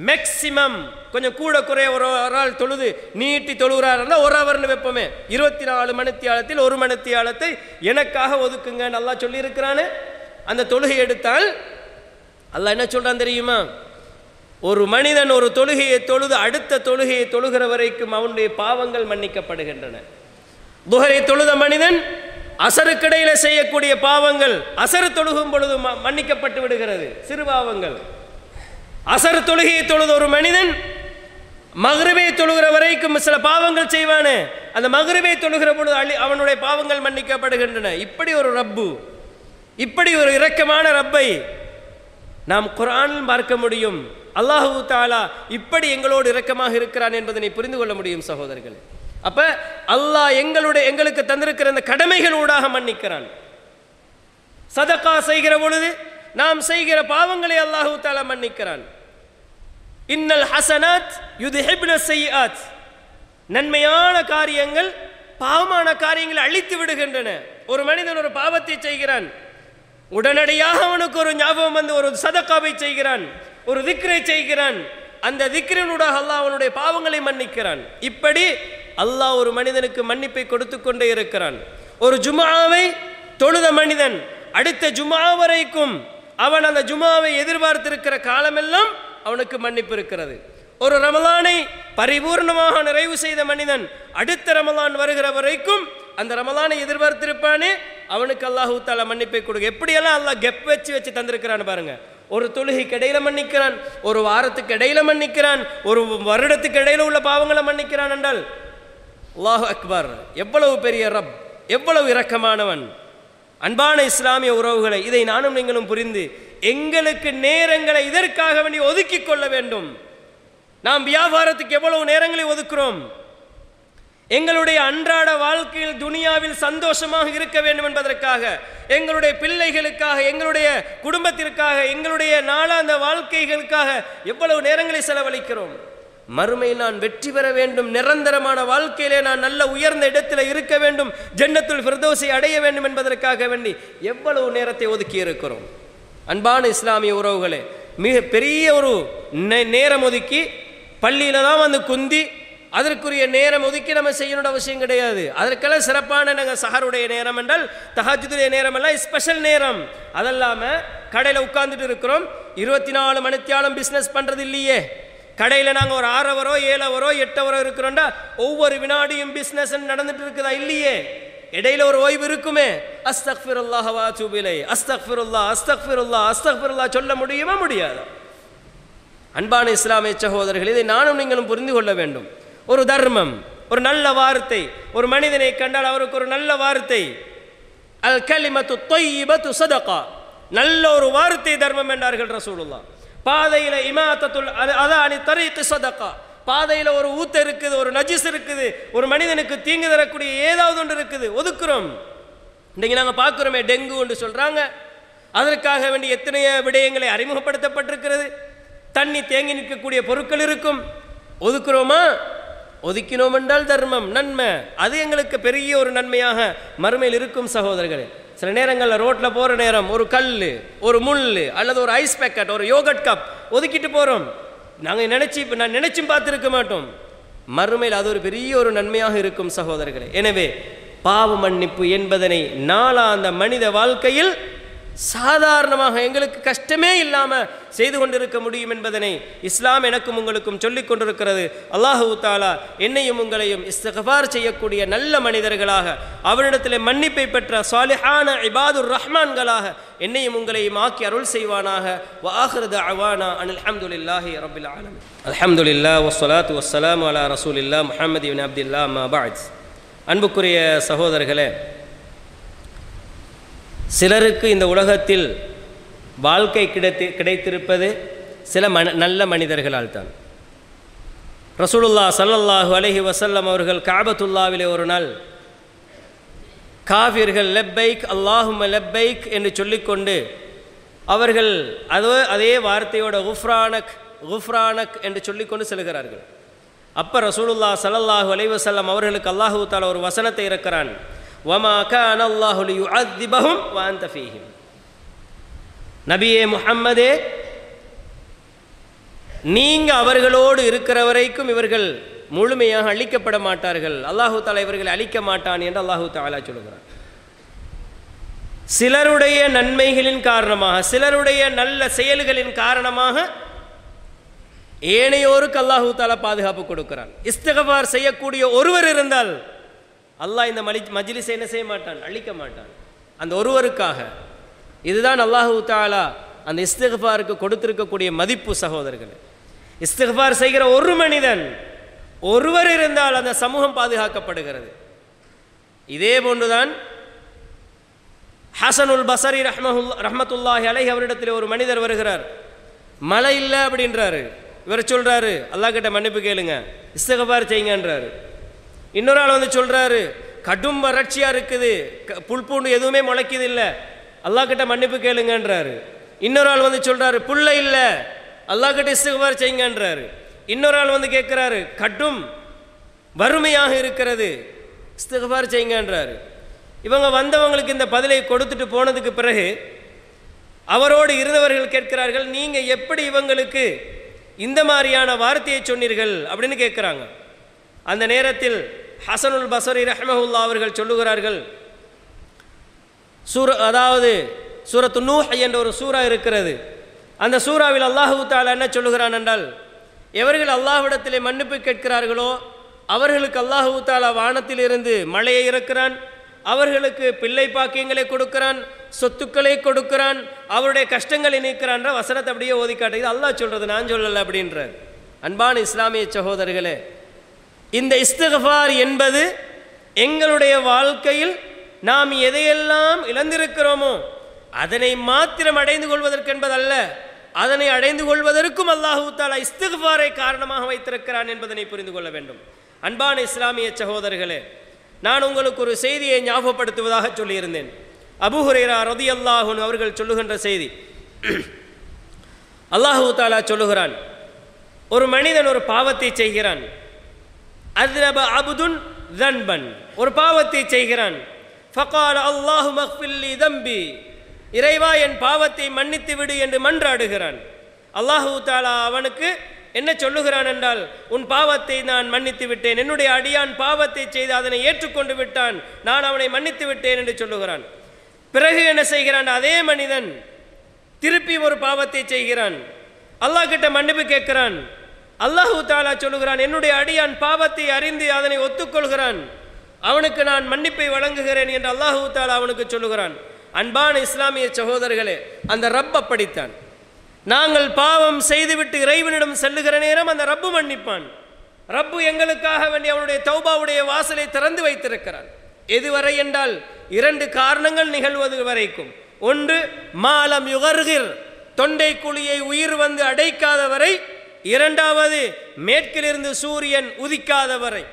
மேக்சிமம். கொஞ்சம் கூட குறைய ஒரு ஆள் தொழுது நீட்டி தொழுகிறார் இருந்தால் 1 ஹவர்னு வைப்போமே. 24 மணித்தியாலத்தில் 1 மணித்தியாலத்தை எனக்காக ஒதுக்குங்க அல்லாஹ் சொல்லியிருக்கிறானே. அந்த தொழுகை எடுத்தால் அல்லாஹ் என்ன சொல்றான் தெரியுமா? ஒரு மனிதன் ஒரு தொழுகையை தொழுது அடுத்த தொழுகையை தொழுகிற வரைக்கும் அவனுடைய பாவங்கள் மன்னிக்கப்படுகின்றன. துஹரை தொழுத மனிதன் அசருக்கிடையில செய்யக்கூடிய பாவங்கள் அசரு தொழுகும் பொழுது மன்னிக்கப்பட்டு விடுகிறது, சிறு பாவங்கள். அசரு தொழுகையை தொழுத ஒரு மனிதன் மக்ரிபை தொழுகிற வரைக்கும் சில பாவங்கள் செய்வானே, அந்த மக்ரிபை தொழுகிற பொழுது அவனுடைய பாவங்கள் மன்னிக்கப்படுகின்றன. இப்படி ஒரு ரப்பு, இப்படி ஒரு இரக்கமான ரப்பை நாம் குர்ஆனில் பார்க்க முடியும். அல்லாஹு தஆலா இப்படி எங்களோடு இரக்கமாக இருக்கிறான் என்பதனை புரிந்து கொள்ள முடியும் சகோதரர்களே. அப்ப அல்லாஹ் எங்களுக்கு தந்திருக்கிற இந்த கடமைகள் ஊடாக மன்னிக்கிறான். சதகா செய்கிற பொழுது நாம் செய்கிற பாவங்களை அல்லாஹு தஆலா மன்னிக்கிறான். இன்னல் ஹசனாத் யுத்ஹிப்ன ஸய்யிஆத், நன்மையான காரியங்கள் பாவமான காரியங்களை அழித்து விடுகின்றன. ஒரு மனிதன் ஒரு பாவத்தை செய்கிறான், உடனடியாக அவனுக்கு ஒரு ஞாபகம் வந்து ஒரு சதகாவை செய்கிறான், ஒரு திக்ரை செய்கிறான், அந்த திக்ரினூடாக அல்லாஹ் அவனுடைய பாவங்களை மன்னிக்கிறான். இப்படி அல்லாஹ் ஒரு மனிதனுக்கு மன்னிப்பை கொடுத்து கொண்டே இருக்கிறான். ஒரு ஜும்ஆவை தொழுத மனிதன் அடுத்த ஜும்ஆ வரைக்கும் அவன் அந்த ஜும்ஆவை எதிர்பார்த்திருக்கிற காலமெல்லாம் அவனுக்கு மன்னிப்பு இருக்கிறது. ஒரு ரமலானை பரிபூர்ணமாக நிறைவு செய்த மனிதன் அடுத்த ரமலான் வருகிற வரைக்கும் அந்த ரமலானை எதிர்பார்த்திருப்பானே, அவனுக்கு அல்லாஹு தஆலா மன்னிப்பை கொடுக்க. எப்படியெல்லாம் அல்லாஹ் கெப் வச்சு தந்திருக்கிறான்னு பாருங்க. ஒரு தொழுகைக்கு இடையில மன்னிக்கிறான், ஒரு வாரத்துக்கு இடையில மன்னிக்கிறான், ஒரு வருடத்துக்கு இடையில உள்ள பாவங்களை மன்னிக்கிறான் என்றால் அல்லாஹு அக்பர், எவ்வளவு பெரிய ரப், எவ்வளவு இரக்கமானவன். அன்பான இஸ்லாமிய உறவுகளை, இதை நானும் நீங்களும் புரிந்து எங்களுக்கு நேரங்களை இதற்காக வேண்டி ஒதுக்கி கொள்ள வேண்டும். நாம் வியாபாரத்துக்கு எவ்வளவு நேரங்களை ஒதுக்குறோம்? எங்களுடைய அன்றாட வாழ்க்கையில் துனியாவில் சந்தோஷமாக இருக்க வேண்டும் என்பதற்காக, எங்களுடைய பிள்ளைகளுக்காக, எங்களுடைய குடும்பத்திற்காக, எங்களுடைய நாளாந்த வாழ்க்கைகளுக்காக எவ்வளவு நேரங்களை செலவழிக்கிறோம்? மறுமையில் நான் வெற்றி பெற வேண்டும், நிரந்தரமான வாழ்க்கையிலே நான் நல்ல உயர்ந்த இடத்தில் இருக்க வேண்டும், ஜன்னத்துல் ஃபிர்தௌஸை அடைய வேண்டும் என்பதற்காக வேண்டி எவ்வளவு நேரத்தை ஒதுக்கி இருக்கிறோம்? அன்பான இஸ்லாமிய உறவுகளே, மிக பெரிய ஒரு நேரம் ஒதுக்கி பள்ளியில் தான் வந்து குந்தி அதற்குரிய நேரம் ஒதுக்கி நம்ம செய்யணுன்ற அவசியம் கிடையாது. அதற்கெல்லாம் சிறப்பான நாங்கள் சஹருடைய நேரம் என்றால் தஹஜ்ஜுடைய நேரம் எல்லாம் ஸ்பெஷல் நேரம். அதெல்லாமல் கடையில் உட்கார்ந்துட்டு இருக்கிறோம், 24 மணித்தியாலும் பிஸ்னஸ் பண்ணுறது இல்லையே. கடையில் நாங்கள் ஒரு 6 ஹவரோ 7 ஹவரோ 8 ஹவரோ இருக்கிறோம்டா ஒவ்வொரு வினாடியும் பிஸ்னஸ் நடந்துட்டு இருக்குதா? இல்லையே. இடையில ஒரு ஓய்வு இருக்குமே. அஸ்தக்ஃபிருல்லாஹ் வ அத்தூபு இலைஹ், அஸ்தக்ஃபிருல்லாஹ் அஸ்தக்ஃபிருல்லாஹ் அஸ்தக்ஃபிருல்லாஹ் சொல்ல முடியுமா? முடியாது. அன்பான இஸ்லாமிய சகோதரர்கள், இதை நானும் நீங்களும் புரிந்து கொள்ள வேண்டும். ஒரு தர்மம், ஒரு நல்ல வார்த்தை, ஒரு மனிதனை கண்டால் அவருக்கு ஒரு நல்ல வார்த்தை, அல் கலிமத்து த்வையிபத்து ஸதகா, நல்ல ஒரு வார்த்தை தர்மம் என்றார்கள் ரசூலுல்லாஹ். பாதையில இமாத்தத்துல் அதானி தரீக் ஸதகா, பாதையில் ஒரு ஊத்த இருக்குது, ஒரு நஜிஸ் இருக்குது, ஒரு மனிதனுக்கு தீங்கு தரக்கூடிய ஏதாவது ஒன்று இருக்குது, ஒதுக்குறோம். இன்றைக்கு நாங்கள் பார்க்குறோமே, டெங்கு ஒன்று சொல்கிறாங்க, அதற்காக வேண்டி எத்தனையோ விடயங்களை அறிமுகப்படுத்தப்பட்டிருக்கிறது. தண்ணி தேங்கி நிற்கக்கூடிய பொருட்கள் இருக்கும், ஒதுக்குறோமா? ஒதுக்கினோம் என்றால் தர்மம், நன்மை, அது எங்களுக்கு பெரிய ஒரு நன்மையாக மறுமையில் இருக்கும் சகோதரர்களே. சில நேரங்களில் ரோட்டில் போகிற நேரம் ஒரு கல், ஒரு முள் அல்லது ஒரு ஐஸ் பேக்கெட், ஒரு யோகட் கப் ஒதுக்கிட்டு போகிறோம். நாங்கள் நினைச்சும் பார்த்துருக்க மாட்டோம். மறுமையில் அது ஒரு பெரிய ஒரு நன்மையாக இருக்கும் சகோதரர்களே. எனவே பாவ மன்னிப்பு என்பதனை நாளாந்த மனித வாழ்க்கையில் சாதாரணமாக எங்களுக்கு கஷ்டமே இல்லாமல் செய்து கொண்டிருக்க முடியும் என்பதனை இஸ்லாம் எனக்கும் உங்களுக்கும் சொல்லிக் கொண்டிருக்கிறது. அல்லாஹு தஆலா என்னையும் உங்களையும் இஸ்திக்ஃபார் செய்யக்கூடிய நல்ல மனிதர்களாக, அவரிடத்தில் மன்னிப்பை பெற்ற சாலிஹான இபாதுர் ரஹ்மான்களாக என்னையும் உங்களையும் ஆக்கி அருள் செய்வானாக. வ ஆகிரு தஅவானா அனில் ஹம்துலில்லாஹி ரப்பில் ஆலமீன். அல்ஹம்துலில்லாஹ் வஸ்ஸலாத்து வஸ்ஸலாமு அலா ரசூலில்லாஹ் முஹம்மது இப்னு அப்துல்லாஹ் அம்மா பஅத். அன்புக்குரிய சகோதரர்களே, சிலருக்கு இந்த உலகத்தில் வாழ்க்கை கிடைத்திருப்பது சில நல்ல மனிதர்களால் தான். ரசூலுல்லாஹ் ஸல்லல்லாஹு அலைஹி வஸல்லம் அவர்கள் கஅபத்துல்லாவிலே ஒரு நாள் காஃபிர்கள் லப்பைக் அல்லாஹும்ம லப்பைக் என்று சொல்லிக்கொண்டு அவர்கள் அதே வார்த்தையோட குஃப்ரானக் குஃப்ரானக் என்று சொல்லிக்கொண்டு செல்கிறார்கள். அப்போ ரசூலுல்லாஹ் ஸல்லல்லாஹு அலைஹி வஸல்லம் அவர்களுக்கு அல்லாஹு தஆலா ஒரு வசனத்தை இறக்கிறான். வமா கான அல்லாஹு லியுஅذிபஹும் வ அன்த ஃபீஹிம். நபியே முஹம்மதே, நீங்க அவர்களோடு இருக்கிற வரைக்கும் இவர்கள் முழுமையாக அழிக்கப்பட மாட்டார்கள், அல்லாஹு தஆலா இவர்களை அழிக்க மாட்டான் என்று அல்லாஹு தஆலா சொல்கிறார். சிலருடைய நன்மைகளின் காரணமாக, சிலருடைய நல்ல செயல்களின் காரணமாக ஏனையோருக்கு அல்லாஹு தஆலா பாதுகாப்பு கொடுக்கிறான். இஸ்திக்ஃபார் செய்யக்கூடிய ஒருவர் இருந்தால் அல்லாஹ் இந்த மஜ்லிஸை என்ன செய்ய மாட்டான்? அழிக்க மாட்டான். அந்த ஒருவருக்காக. இதுதான் அல்லாஹு தஆலா அந்த இஸ்திக்ஃபாருக்கு கொடுத்திருக்கக்கூடிய மதிப்பு சகோதரர்களே. இஸ்திக்ஃபார் செய்கிற ஒரு மனிதன் ஒருவர் இருந்தால் அந்த சமூகம் பாதுகாக்கப்படுகிறது. இதே போன்றுதான் ஹசனுல் பஸரி ரஹ்மத்துல்லாஹி அலைஹி அவரிடத்தில் ஒரு மனிதர் வருகிறார். மழை இல்லை அப்படின்றாரு. இவர் சொல்றாரு, அல்லாஹ் கிட்ட மன்னிப்பு கேளுங்க, இஸ்திக்ஃபார் செய்யுங்கன்றாரு. இன்னொரு ஆள் வந்து சொல்கிறாரு, கடும் வறட்சியாக இருக்குது, புல் பூண்டு எதுவுமே முளைக்குது இல்லை, அல்லாஹ் கிட்ட மன்னிப்பு கேளுங்கன்றாரு. இன்னொரு ஆள் வந்து சொல்கிறாரு, புல்ல இல்லை, அல்லாஹ் கிட்ட இஸ்திக்ஃபார் செய்யுங்கன்றாரு. இன்னொரு ஆள் வந்து கேட்குறாரு, கடும் வறுமையாக இருக்கிறது, இஸ்திக்ஃபார் செய்யுங்கன்றாரு. இவங்க வந்தவங்களுக்கு இந்த பதிலை கொடுத்துட்டு போனதுக்கு பிறகு அவரோடு இருந்தவர்கள் கேட்கிறார்கள், நீங்கள் எப்படி இவங்களுக்கு இந்த மாதிரியான வார்த்தையை சொன்னீர்கள் அப்படின்னு கேட்குறாங்க. அந்த நேரத்தில் ஹசனுல் பஸ்ரி ரஹ்மஹுல்லாஹ் அவர்கள் சொல்லுகிறார்கள், அதாவது சூரத்து நூஹ் என்ற ஒரு சூரா இருக்கிறது. அந்த சூறாவில் அல்லாஹு தஆலா என்ன சொல்லுகிறான் என்றால், எவர்கள் அல்லாஹ்விடத்திலே மன்னிப்பு கேட்கிறார்களோ அவர்களுக்கு அல்லாஹு தஆலா வானத்திலிருந்து மழையை இறக்கிறான், அவர்களுக்கு பிள்ளை பாக்கியங்களை கொடுக்கிறான், சொத்துக்களை கொடுக்கிறான், அவருடைய கஷ்டங்களை நீக்கிறான்ற வசனத்தை அப்படியே ஓதி காட்டுகிறது. அல்லாஹ் சொல்கிறது, நான் சொல்லலை அப்படின்ற. அன்பான இஸ்லாமிய சகோதரர்களே, இந்த இஸ்திக்ஃபார் என்பது எங்களுடைய வாழ்க்கையில் நாம் எதையெல்லாம் இழந்திருக்கிறோமோ அதனை மாத்திரம் அடைந்து கொள்வதற்கு என்பதல்ல, அதனை அடைந்து கொள்வதற்கும் அல்லாஹு தஆலா இஸ்திக்ஃபாரை காரணமாக வைத்திருக்கிறான் என்பதனை புரிந்து கொள்ள வேண்டும். அன்பான இஸ்லாமிய சகோதரர்களே, நான் உங்களுக்கு ஒரு செய்தியை ஞாபகப்படுத்துவதாக சொல்லியிருந்தேன். அபூ ஹுரைரா ரலியல்லாஹு அன்ஹு அவர்கள் சொல்லுகின்ற செய்தி. அல்லாஹு தஆலா சொல்லுகிறான், ஒரு மனிதன் ஒரு பாவத்தை செய்கிறான். அஸ்ரப அப்துன் ذنبا, ஒரு பாவத்தை செய்கிறான். ஃபகால அல்லாஹு மக்ஃபிர் லி தம்பி, இறைவா என் பாவத்தை மன்னித்து விடு என்று மன்றாடுகிறான். அல்லாஹு தஆலா அவனுக்கு என்ன சொல்லுகிறான் என்றால், உன் பாவத்தை நான் மன்னித்து விட்டேன், என்னுடைய அடியான் பாவத்தை செய்து அதனை ஏற்றுக்கொண்டு விட்டான், நான் அவனை மன்னித்து விட்டேன் என்று சொல்லுகிறான். பிறகு என்ன செய்கிறான், அதே மனிதன் திருப்பி ஒரு பாவத்தை செய்கிறான், அல்லாஹ் கிட்ட மன்னிப்பு கேட்கிறான். அல்லாஹு தஆலா சொல்லுகிறான், என்னுடைய அடியான் பாவத்தை அறிந்து அதனை ஒத்துக்கொள்கிறான், அவனுக்கு நான் மன்னிப்பை வழங்குகிறேன் என்று அல்லாஹு தஆலா அவனுக்கு சொல்லுகிறான். அன்பான இஸ்லாமிய சகோதரர்களே, அந்த ரப் அப்படித்தான். நாங்கள் பாவம் செய்துவிட்டு இறைவனிடம் செல்லுகிற நேரம் அந்த ரப்பு மன்னிப்பான். ரப்பு எங்களுக்காக வேண்டி அவனுடைய தௌபாவுடைய வாசலை திறந்து வைத்திருக்கிறான். எதுவரை என்றால், இரண்டு காரணங்கள் நிகழ்வது வரைக்கும். ஒன்று, மாலம் யுகர்கிர், தொண்டை குழியை உயிர் வந்து அடைக்காத வரை. இரண்டாவது, மேற்கிலிருந்து சூரியன் உதிக்காத வரை.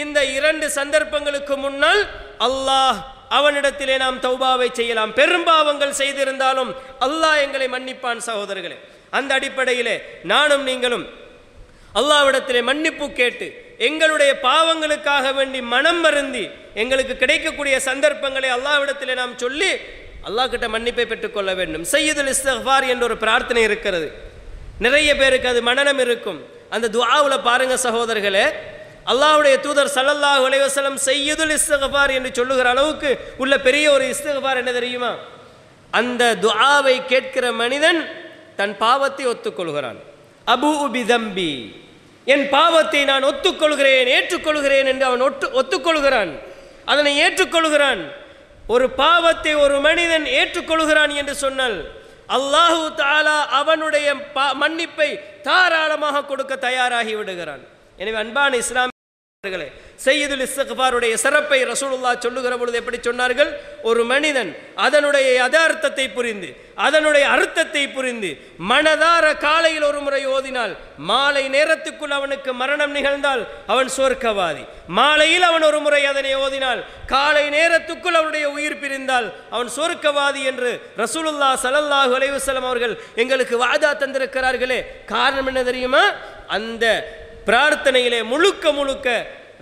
இந்த இரண்டு சந்தர்ப்பங்களுக்கு முன்னால் அல்லாஹ் அவனிடத்திலே நாம் தௌபாவை செய்யலாம். பெரும்பாவங்கள் செய்திருந்தாலும் அல்லாஹ் எங்களை மன்னிப்பான். சகோதரர்களே, அந்த அடிப்படையிலே நானும் நீங்களும் அல்லாஹ்விடத்திலே மன்னிப்பு கேட்டு எங்களுடைய பாவங்களுக்காக வேண்டி மனம் வருந்தி எங்களுக்கு கிடைக்கக்கூடிய சந்தர்ப்பங்களை அல்லாஹ்விடத்திலே நாம் சொல்லி அல்லாஹ் கிட்ட மன்னிப்பை பெற்றுக்கொள்ள வேண்டும். சய்யிதுல் இஸ்திக்ஃபார் என்ற ஒரு பிரார்த்தனை இருக்கிறது. நிறைய பேருக்கு அது மனனம் இருக்கும். அந்த துஆவில் பாருங்க சகோதரர்களே, அல்லாஹ்வுடைய தூதர் ஸல்லல்லாஹு அலைஹி வஸல்லம் சய்யிதுல் இஸ்திக்ஃபார் என்று சொல்லுகிற அளவுக்கு உள்ள பெரிய ஒரு இஸ்திக்ஃபார் என்ன தெரியுமா? அந்த துஆவை கேட்கிற மனிதன் தன் பாவத்தை ஒத்துக்கொள்கிறான். அபூ பிதம்பி, என் பாவத்தை நான் ஒத்துக்கொள்கிறேன், ஏற்றுக்கொள்கிறேன் என்று அவன் ஒத்துக்கொள்கிறான், அதனை ஏற்றுக்கொள்கிறான். ஒரு பாவத்தை ஒரு மனிதன் ஏற்றுக்கொள்கிறான் என்று சொன்னால் அல்லாஹு தஆலா அவனுடைய மன்னிப்பை தாராளமாக கொடுக்க தயாராகி விடுகிறான். எனவே அன்பான இஸ்லாமியர்களே, சய்யிதுல் இஸ்திக்ஃபாருடைய சிறப்பை ரசூலுல்லாஹ் சொல்லுகிற பொழுது எப்படி சொன்னார்கள்? ஒரு மனிதன் அதனுடைய யதார்த்தத்தை புரிந்து அதனுடைய அர்த்தத்தை புரிந்து மனதார காலையில் ஒரு முறை ஓதினால் மாலை நேரத்துக்குள் அவனுக்கு மரணம் நிகழ்ந்தால் அவன் சொர்க்கவாதி. மாலையில் அவன் ஒரு முறை அதனை ஓதினால் காலை நேரத்துக்குள் அவனுடைய உயிர் பிரிந்தால் அவன் சொர்க்கவாதி என்று ரசூலுல்லாஹ் ஸல்லல்லாஹு அலைஹி வஸல்லம் அவர்கள் எங்களுக்கு வாதா தந்திருக்கிறார்களே. காரணம் என்ன தெரியுமா? அந்த பிரார்த்தனையிலே முழுக்க முழுக்க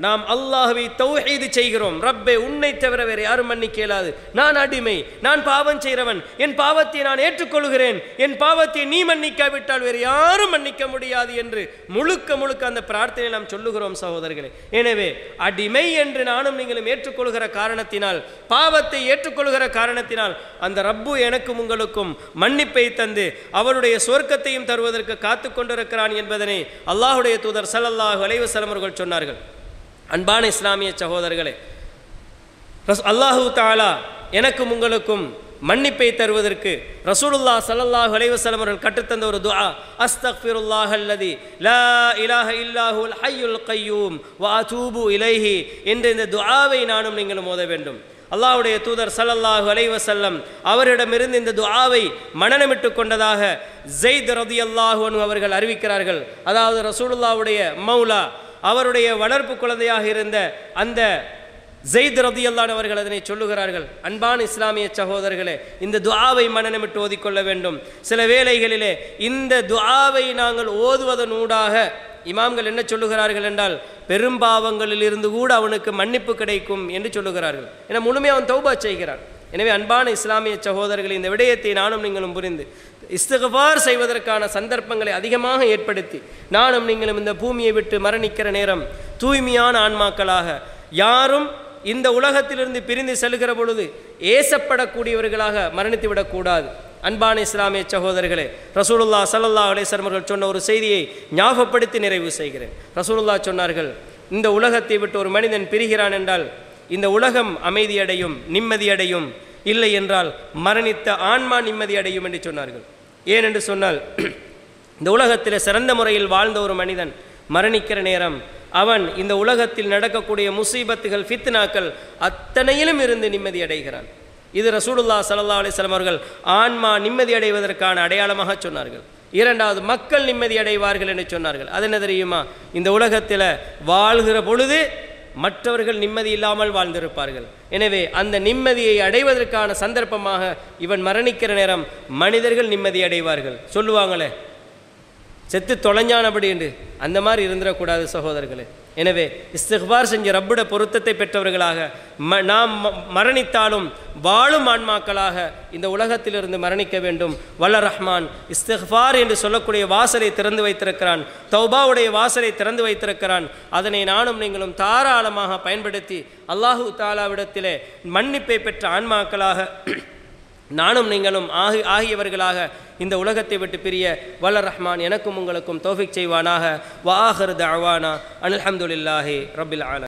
நாம் அல்லாஹ்வை தௌஹீது செய்கிறோம். ரப்பே, உன்னை தவிர வேறு யாரும் மன்னிக்க இயலாது, நான் அடிமை, நான் பாவம் செய்கிறவன், என் பாவத்தை நான் ஏற்றுக்கொள்கிறேன், என் பாவத்தை நீ மன்னிக்காவிட்டால் வேறு யாரும் மன்னிக்க முடியாது என்று முழுக்க முழுக்க அந்த பிரார்த்தனை நாம் சொல்லுகிறோம் சகோதரர்களே. எனவே அடிமை என்று நானும் நீங்களும் ஏற்றுக்கொள்கிற காரணத்தினால், பாவத்தை ஏற்றுக்கொள்கிற காரணத்தினால் அந்த ரப்பு எனக்கும் உங்களுக்கும் மன்னிப்பை தந்து அவருடைய சொர்க்கத்தையும் தருவதற்கு காத்து கொண்டிருக்கிறான் என்பதனை அல்லாஹ்வுடைய தூதர் ஸல்லல்லாஹு அலைஹி வஸல்லம் அவர்கள் சொன்னார்கள். அன்பான இஸ்லாமிய சகோதரர்களே, அல்லாஹு தஆலா எனக்கும் உங்களுக்கும் மன்னிப்பை தருவதற்கு ரசூலுல்லாஹ் ஸல்லல்லாஹு அலைஹி வஸல்லம் அவர்கள் கற்றுத்தந்த ஒரு துஆ, அஸ்தக்ஃபிருல்லாஹல்லதி லா இலாஹ இல்லாஹுல் ஹய்யுல் கய்யூம் வ அதூபு இலைஹி என்ற இந்த துஆவை நானும் நீங்களும் ஓத வேண்டும். அல்லாஹ்வுடைய தூதர் ஸல்லல்லாஹு அலைஹி வஸல்லம் அவரிடமிருந்து இந்த துஆவை மனனமிட்டு கொண்டதாக ஸைத் ரலியல்லாஹு அன்ஹு அவர்கள் அறிவிக்கிறார்கள். அதாவது ரசூலுல்லாஹ்வுடைய மௌலா அவருடைய வளர்ப்பு குழந்தையாக இருந்த அந்த ஸைத் ரலியல்லாஹு அவர்கள் அதனை சொல்லுகிறார்கள். அன்பான இஸ்லாமிய சகோதரர்களே, இந்த துஆவை மனனமிட்டு ஓதிக்கொள்ள வேண்டும். சில வேளைகளிலே இந்த துஆவை நாங்கள் ஓதுவதனூடாக இமாம்கள் என்ன சொல்லுகிறார்கள் என்றால், பெரும்பாவங்களில் இருந்து கூட அவனுக்கு மன்னிப்பு கிடைக்கும் என்று சொல்லுகிறார்கள். ஏன்னா முழுமையாக அவன் தௌபா செய்கிறான். எனவே அன்பான இஸ்லாமிய சகோதரர்கள், இந்த விடயத்தை நானும் நீங்களும் புரிந்து இஸ்திக்ஃபார் செய்வதற்கான சந்தர்ப்பங்களை அதிகமாக ஏற்படுத்தி நானும் நீங்களும் இந்த பூமியை விட்டு மரணிக்கிற நேரம் தூய்மையான ஆன்மாக்களாக, யாரும் இந்த உலகத்திலிருந்து பிரிந்து செல்கிற பொழுது ஏசப்படக்கூடியவர்களாக மரணித்து விடக்கூடாது. அன்பான இஸ்லாமிய சகோதரர்களே, ரசூலுல்லாஹ் ஸல்லல்லாஹு அலைஹி வஸல்லம் அவர்கள் சொன்ன ஒரு செய்தியை ஞாபகப்படுத்தி நிறைவு செய்கிறேன். ரசூலுல்லாஹ் சொன்னார்கள், இந்த உலகத்தை விட்டு ஒரு மனிதன் பிரிகிறான் என்றால் இந்த உலகம் அமைதியடையும், நிம்மதியடையும், இல்லை என்றால் மரணித்த ஆன்மா நிம்மதியடையும் என்று சொன்னார்கள். ஏனென்று சொன்னால், இந்த உலகத்தில் சிறந்த முறையில் வாழ்ந்த ஒரு மனிதன் மரணிக்கிற நேரம் அவன் இந்த உலகத்தில் நடக்கக்கூடிய முசீபத்துகள், ஃபித்னாக்கள் அத்தனையிலும் இருந்து நிம்மதி அடைகிறான். இது ரசூலுல்லாஹ் ஸல்லல்லாஹு அலைஹி வஸல்லம் அவர்கள் ஆன்மா நிம்மதி அடைவதற்கான அடையாளமாக சொன்னார்கள். இரண்டாவது, மக்கள் நிம்மதி அடைவார்கள் என்று சொன்னார்கள். அது என்ன தெரியுமா? இந்த உலகத்தில் வாழ்கிற பொழுது மற்றவர்கள் நிம்மதி இல்லாமல் வாழ்ந்திருப்பார்கள். எனவே அந்த நிம்மதியை அடைவதற்கான சந்தர்ப்பமாக இவன் மரணிக்கிற நேரம் மனிதர்கள் நிம்மதி அடைவார்கள். சொல்லுவாங்களே, செத்து தொலைஞ்சானபடி என்று, அந்த மாதிரி இருந்துடக்கூடாது சகோதரர்களே. எனவே இஸ்திக்பார் செஞ்ச ரப்புட பொருத்தத்தை பெற்றவர்களாக நாம் மரணித்தாலும் வாழும் ஆன்மாக்களாக இந்த உலகத்திலிருந்து மரணிக்க வேண்டும். வல்ல ரஹ்மான் இஸ்திக்பார் என்று சொல்லக்கூடிய வாசலை திறந்து வைத்திருக்கிறான், தௌபாவுடைய வாசலை திறந்து வைத்திருக்கிறான். அதனை நானும் நீங்களும் தாராளமாக பயன்படுத்தி அல்லாஹு தாலாவிடத்திலே மன்னிப்பை பெற்ற ஆன்மாக்களாக நானும் நீங்களும் ஆகியவர்களாக இந்த உலகத்தை விட்டு பிரிய வல்ல ரஹ்மான் எனக்கும் உங்களுக்கும் தௌஃபீக் செய்வானாக. வ ஆகிரு தஅவானா அல்ஹம்துலில்லாஹி ரப்பில் ஆலமீன்.